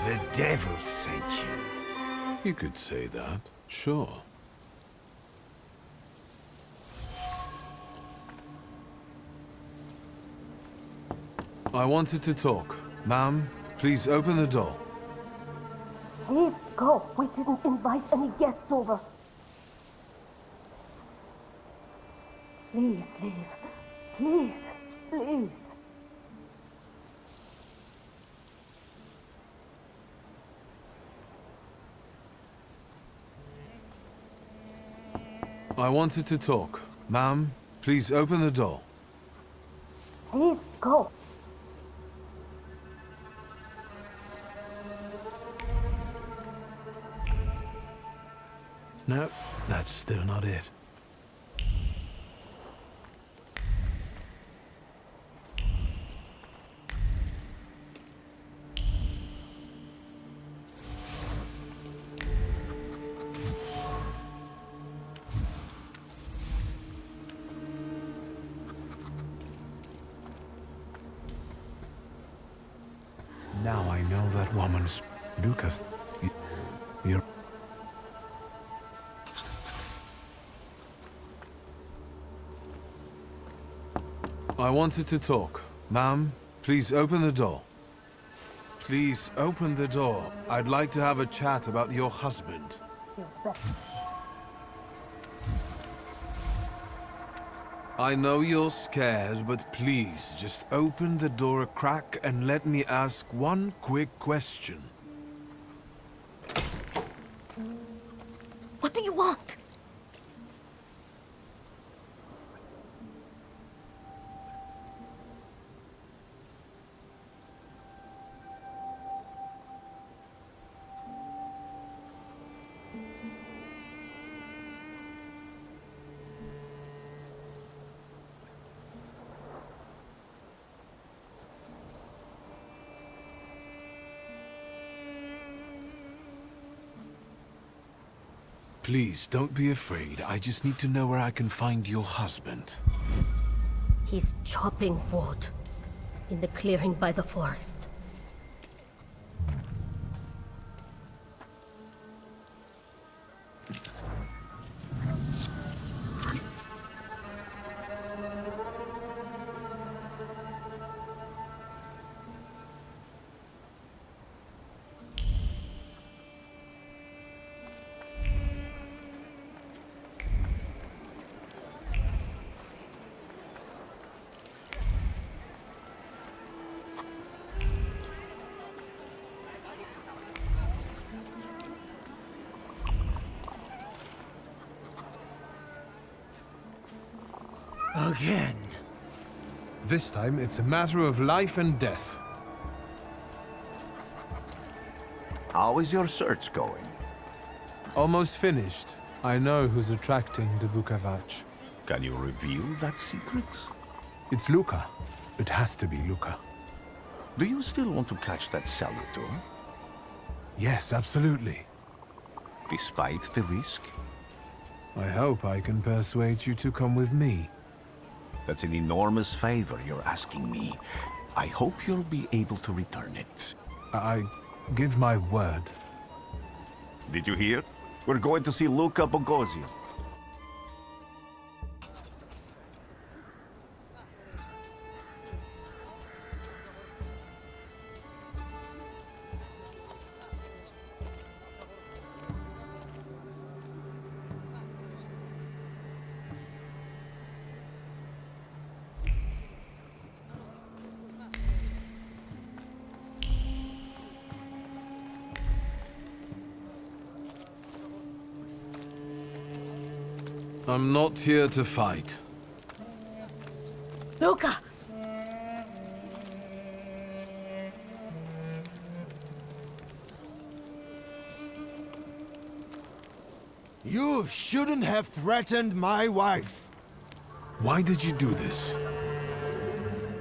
The devil sent you. You could say that, sure. I wanted to talk. Ma'am, please open the door. Please go. We didn't invite any guests over. Please leave. Please, please. I wanted to talk. Ma'am, please open the door. Please go. No, that's still not it. Now I know that woman's Lucas. You're... I wanted to talk. Ma'am, please open the door. Please open the door. I'd like to have a chat about your husband. You bet. I know you're scared, but please just open the door a crack and let me ask one quick question. What do you want? Please, don't be afraid. I just need to know where I can find your husband. He's chopping wood in the clearing by the forest. Again. This time, it's a matter of life and death. How is your search going? Almost finished. I know who's attracting the Bukavac. Can you reveal that secret? It's Luca. It has to be Luca. Do you still want to catch that salutor? Yes, absolutely. Despite the risk? I hope I can persuade you to come with me. That's an enormous favor you're asking me. I hope you'll be able to return it. I give my word. Did you hear? We're going to see Luca Bogosio. I'm not here to fight. Luca! You shouldn't have threatened my wife. Why did you do this?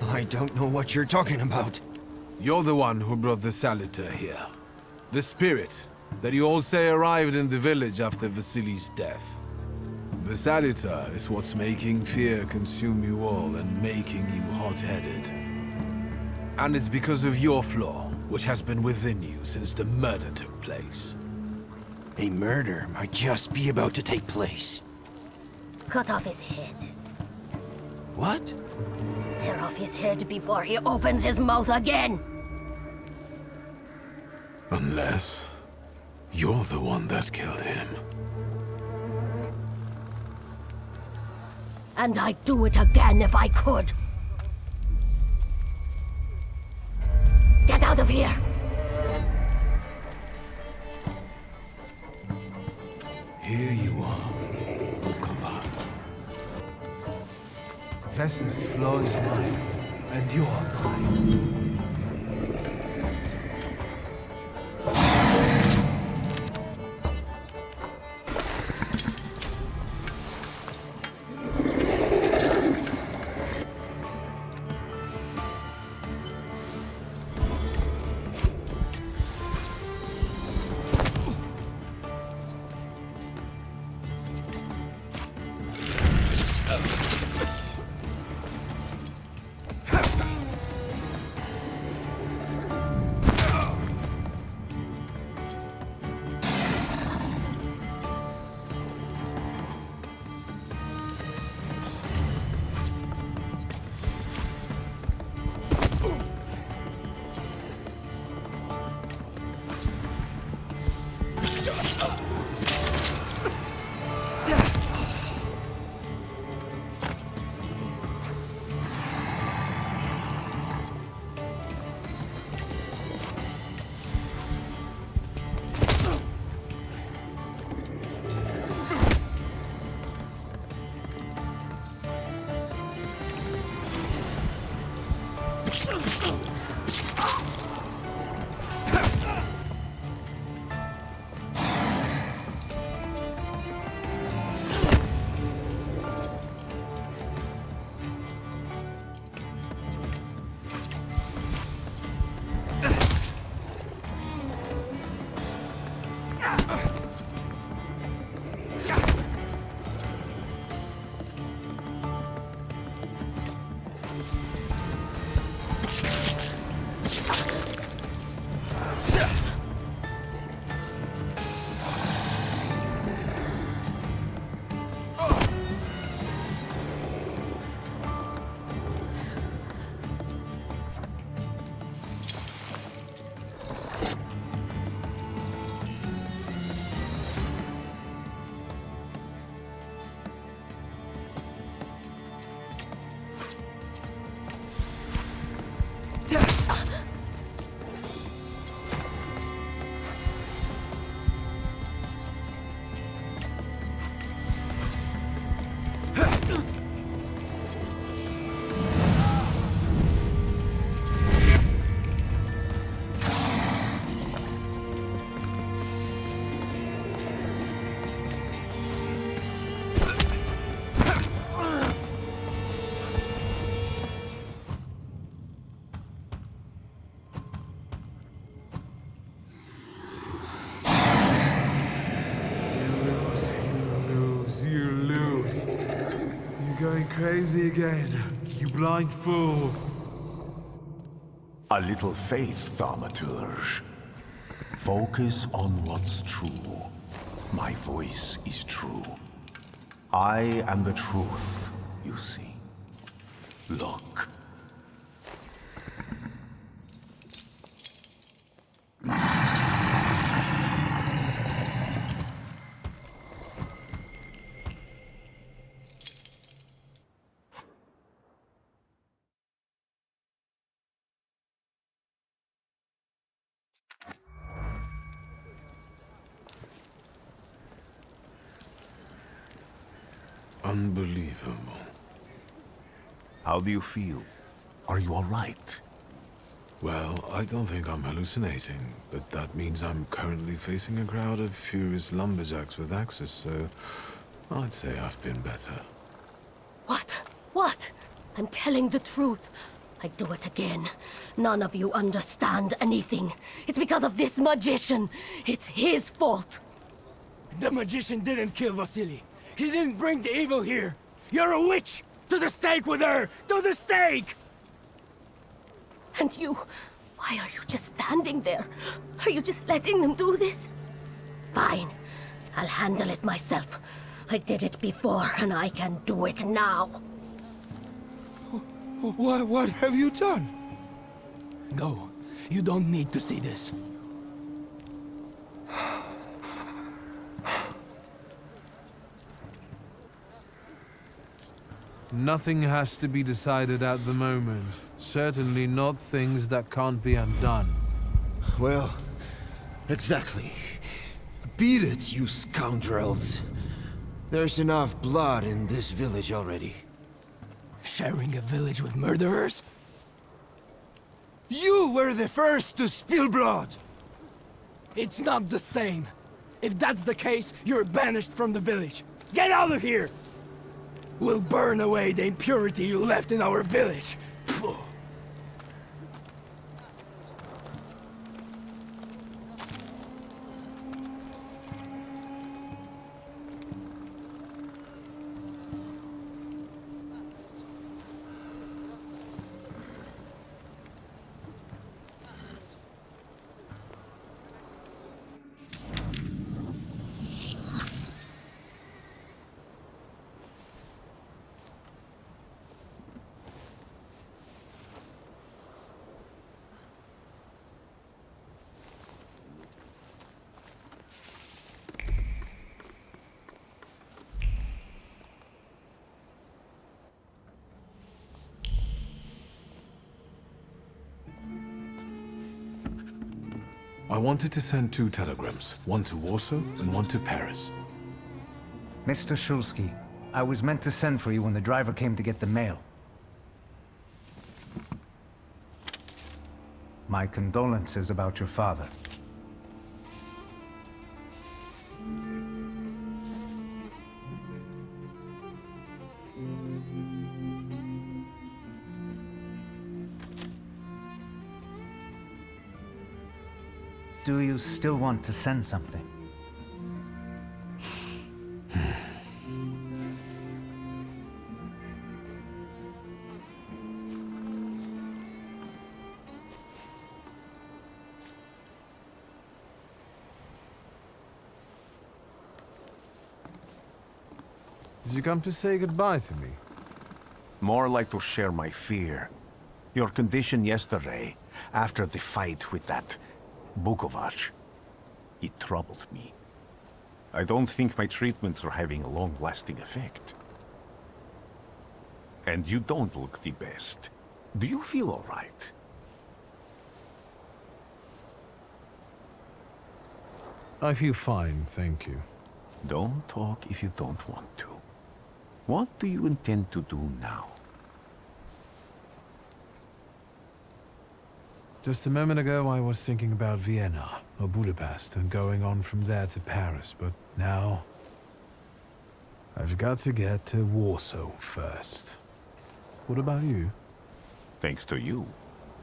I don't know what you're talking about. You're the one who brought the salutor here. The spirit that you all say arrived in the village after Vasily's death. The salutor is what's making fear consume you all and making you hot-headed. And it's because of your flaw, which has been within you since the murder took place. A murder might just be about to take place. Cut off his head. What? Tear off his head before he opens his mouth again! Unless you're the one that killed him. And I'd do it again if I could. Get out of here! Here you are, Bukala. Vesna's flaw is mine, and you're mine. Crazy again, you blind fool. A little faith, Thaumaturge. Focus on what's true. My voice is true. I am the truth, you see. Look. Unbelievable. How do you feel? Are you all right? Well, I don't think I'm hallucinating, but that means I'm currently facing a crowd of furious lumberjacks with axes, so I'd say I've been better. What? What? I'm telling the truth. I do it again. None of you understand anything. It's because of this magician. It's his fault. The magician didn't kill Vasily. He didn't bring the evil here. You're a witch! To the stake with her! To the stake! And you, why are you just standing there? Are you just letting them do this? Fine, I'll handle it myself. I did it before, and I can do it now. What have you done? Go. You don't need to see this. Nothing has to be decided at the moment. Certainly not things that can't be undone. Well, exactly. Beat it, you scoundrels. There's enough blood in this village already. Sharing a village with murderers? You were the first to spill blood! It's not the same. If that's the case, you're banished from the village. Get out of here! We'll burn away the impurity you left in our village. Phew. I wanted to send 2 telegrams, one to Warsaw and one to Paris. Mr. Shulsky, I was meant to send for you when the driver came to get the mail. My condolences about your father. Do you still want to send something? Did you come to say goodbye to me? More like to share my fear. Your condition yesterday, after the fight with that Bukovac, it troubled me. I don't think my treatments are having a long-lasting effect. And you don't look the best. Do you feel all right? I feel fine, thank you. Don't talk if you don't want to. What do you intend to do now? Just a moment ago, I was thinking about Vienna or Budapest and going on from there to Paris, but now I've got to get to Warsaw first. What about you? Thanks to you,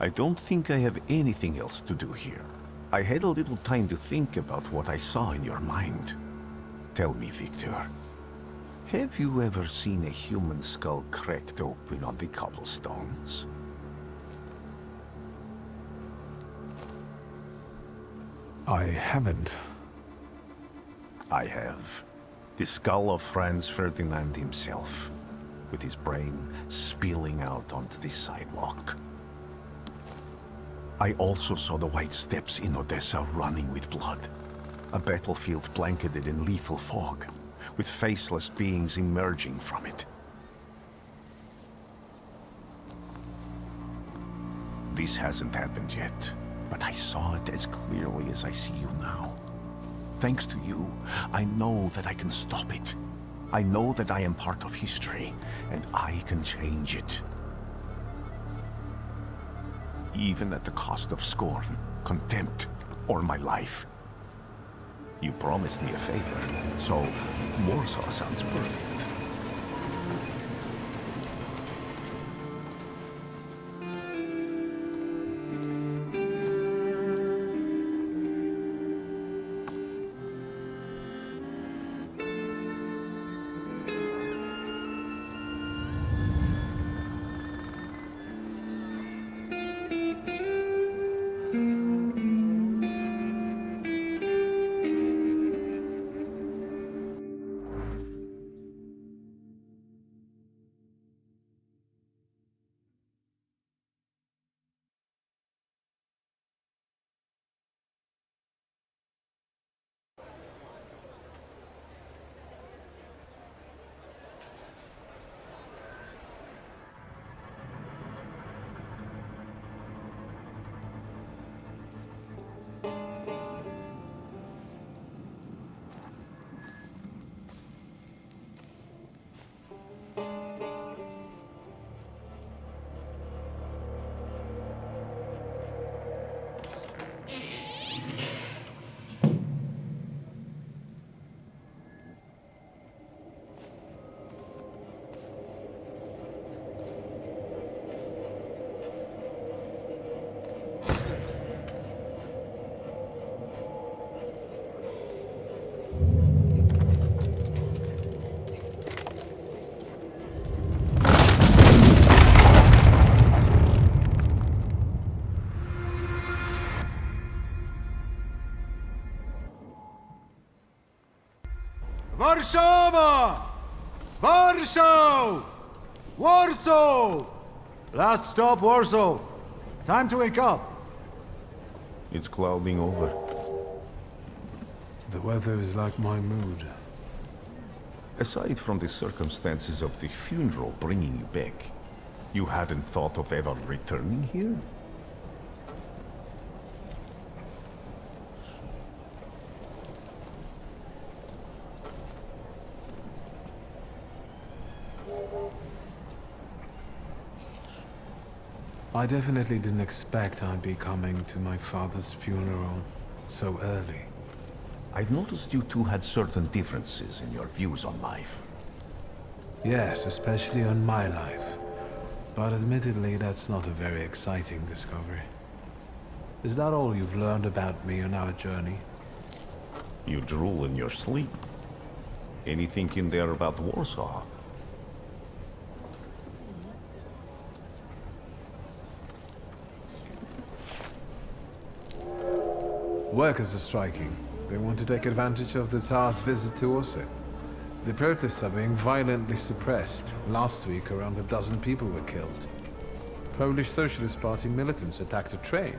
I don't think I have anything else to do here. I had a little time to think about what I saw in your mind. Tell me, Victor, have you ever seen a human skull cracked open on the cobblestones? I haven't. I have. The skull of Franz Ferdinand himself, with his brain spilling out onto the sidewalk. I also saw the white steps in Odessa running with blood. A battlefield blanketed in lethal fog, with faceless beings emerging from it. This hasn't happened yet, but I saw it as clearly as I see you now. Thanks to you, I know that I can stop it. I know that I am part of history, and I can change it. Even at the cost of scorn, contempt, or my life. You promised me a favor, so Warsaw sounds perfect. Warszawa! Warsaw! Warsaw! Last stop, Warsaw. Time to wake up. It's clouding over. The weather is like my mood. Aside from the circumstances of the funeral bringing you back, you hadn't thought of ever returning here? I definitely didn't expect I'd be coming to my father's funeral so early. I've noticed you two had certain differences in your views on life. Yes, especially on my life. But admittedly, that's not a very exciting discovery. Is that all you've learned about me on our journey? You drool in your sleep. Anything in there about Warsaw? Workers are striking. They want to take advantage of the Tsar's visit to Warsaw. The protests are being violently suppressed. Last week, around a dozen people were killed. Polish Socialist Party militants attacked a train.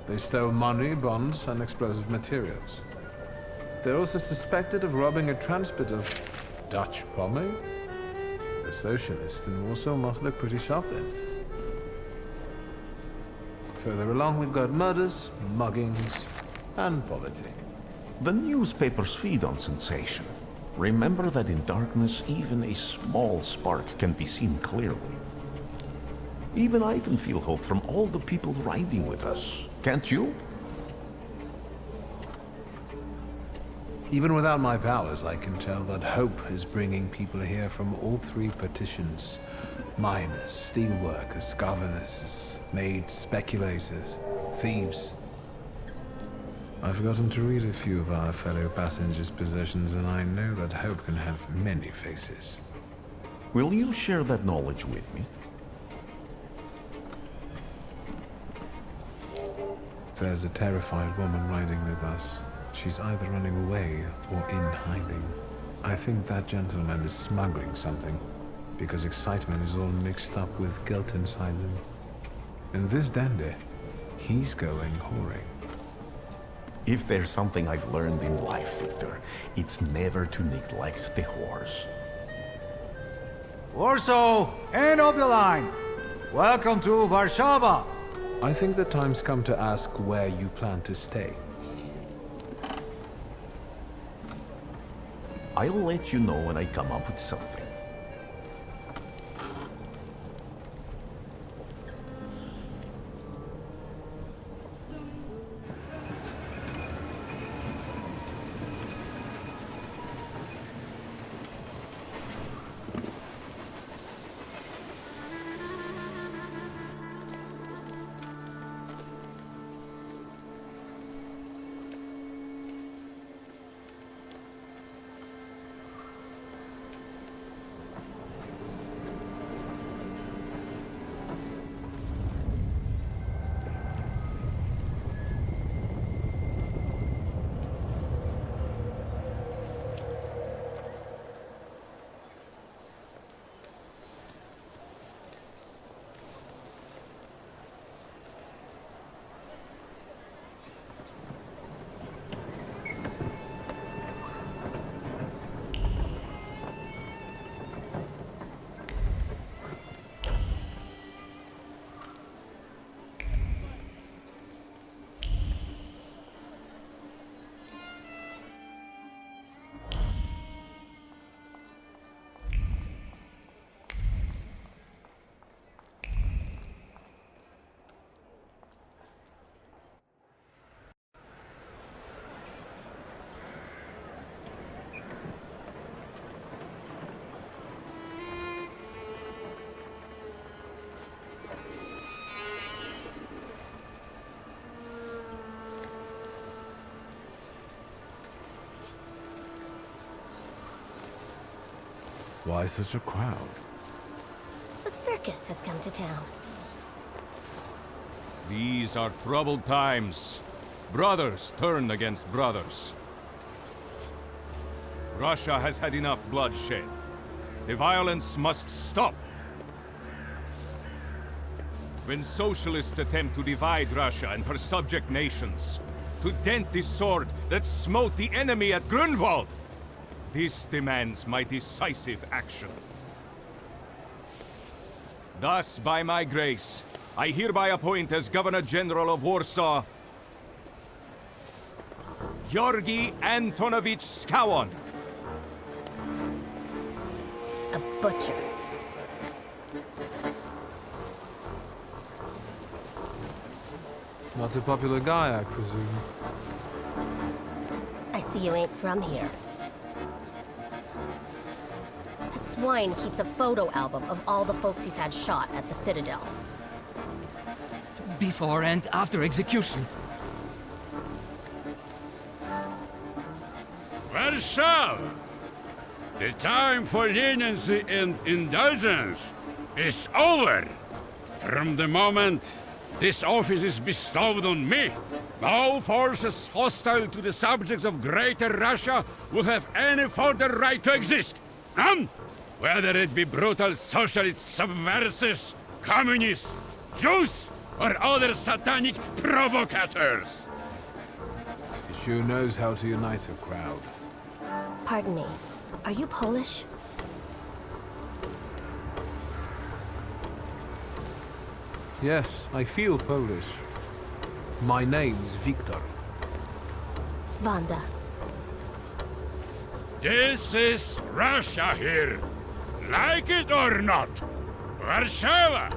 They stole money, bonds, and explosive materials. They're also suspected of robbing a transport of Dutch pomade. The socialists in Warsaw must look pretty sharp then. Further along, we've got murders, muggings, and poverty. The newspapers feed on sensation. Remember that in darkness, even a small spark can be seen clearly. Even I can feel hope from all the people riding with us. Can't you? Even without my powers, I can tell that hope is bringing people here from all three partitions. Miners, steelworkers, governors, maids, speculators, thieves. I've forgotten to read a few of our fellow passengers' possessions, and I know that hope can have many faces. Will you share that knowledge with me? There's a terrified woman riding with us. She's either running away or in hiding. I think that gentleman is smuggling something, because excitement is all mixed up with guilt inside him. And this dandy, he's going whoring. If there's something I've learned in life, Victor, it's never to neglect the horse. Warsaw, end of the line. Welcome to Warszawa. I think the time's come to ask where you plan to stay. I'll let you know when I come up with something. Why such a crowd? A circus has come to town. These are troubled times. Brothers turn against brothers. Russia has had enough bloodshed. The violence must stop. When socialists attempt to divide Russia and her subject nations, to dent the sword that smote the enemy at Grunwald, this demands my decisive action. Thus, by my grace, I hereby appoint as Governor-General of Warsaw, Georgi Antonovich Skowon. A butcher. Not a popular guy, I presume. I see you ain't from here. That swine keeps a photo album of all the folks he's had shot at the Citadel. Before and after execution. Warsaw! The time for leniency and indulgence is over. From the moment this office is bestowed on me, no forces hostile to the subjects of Greater Russia will have any further right to exist. None! Whether it be brutal socialist subversives, communists, Jews, or other satanic provocators. He sure knows how to unite a crowd. Pardon me, are you Polish? Yes, I feel Polish. My name's Victor. Wanda. This is Russia here. Like it or not. Warszawa!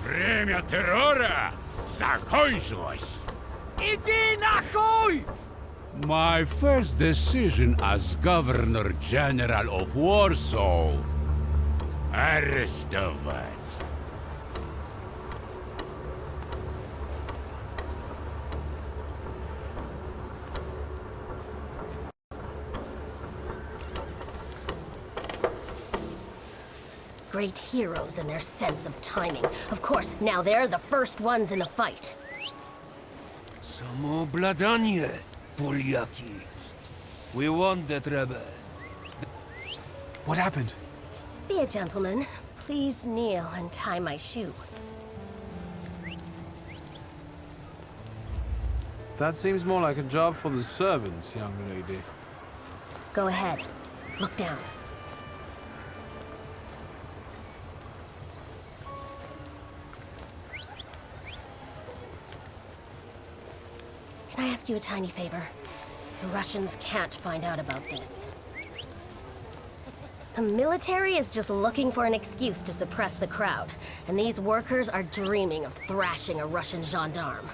Время террора закончилось. Иди нахуй! My first decision as Governor-General of Warsaw. Arrestować. Great heroes in their sense of timing. Of course, now they're the first ones in the fight. Samoobladanie, Poliaki. We won that rebel. What happened? Be a gentleman. Please kneel and tie my shoe. That seems more like a job for the servants, young lady. Go ahead. Look down. Can I ask you a tiny favor? The Russians can't find out about this. The military is just looking for an excuse to suppress the crowd, and these workers are dreaming of thrashing a Russian gendarme.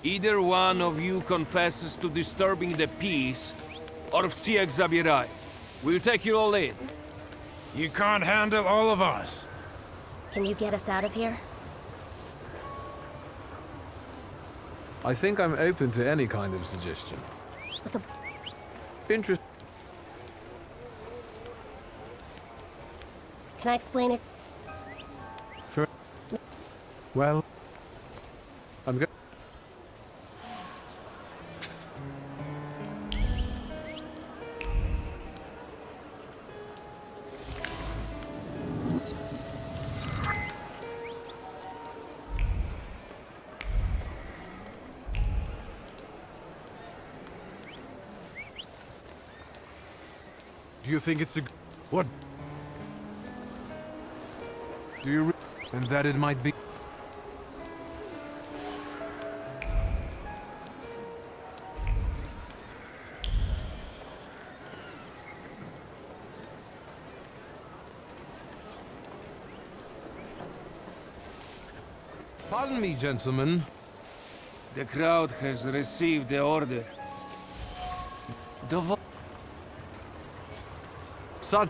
Either one of you confesses to disturbing the peace, or всех забирай. We'll take you all in. You can't handle all of us. Can you get us out of here? I think I'm open to any kind of suggestion. With a... Interest. Can I explain it? Well, I'm going. Do you think it's a... What? Do you... And that it might be... Pardon me, gentlemen. The crowd has received the order. Such...